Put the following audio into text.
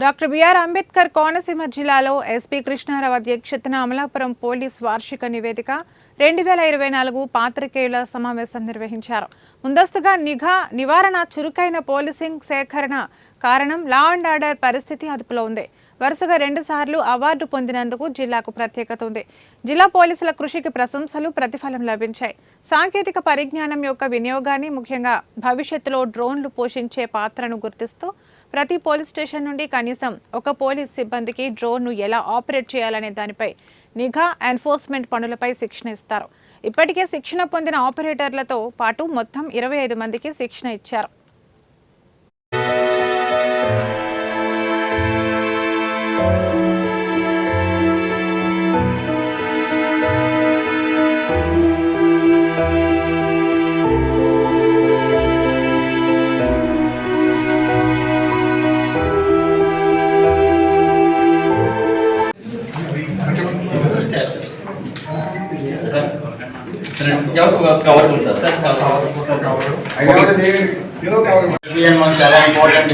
Doctor BR Ambedkar Konaseema జిల్లాలో SP Krishnarao అధ్యక్షతన Amalapuram police వార్షిక నివేదిక 2024 పాత్రికేయుల సమావేశం నిర్వహించారు. ముందస్తుగా నిఘా నివారణ, చురుకైన పోలీసింగ్ సేకరణ కారణం లా అండ్ ఆర్డర్ పరిస్థితి అదుపులో ఉంది. వరుసగా 2 సార్లు అవార్డు పొందినందుకు జిల్లాకు ప్రత్యేకత ఉంది. జిల్లా పోలీసుల కృషికి ప్రశంసలు, ప్రతిఫలం లభించాయి. సాంకేతిక పరిజ్ఞానం యొక్క వినియోగాన్ని, ముఖ్యంగా భవిష్యత్తులో డ్రోన్లు పోషించే పాత్రను గుర్తిస్తూ ప్రతి పోలీస్ స్టేషన్ నుండి కనీసం ఒక పోలీస్ సిబ్బందికి డ్రోన్ను ఎలా ఆపరేట్ చేయాలనే దానిపై నిఘా, ఎన్ఫోర్స్మెంట్ పనులపై శిక్షణ ఇస్తారు. ఇప్పటికే శిక్షణ పొందిన ఆపరేటర్లతో పాటు మొత్తం 25 మందికి శిక్షణ ఇచ్చారు. చాలా ఇంపార్టెంట్.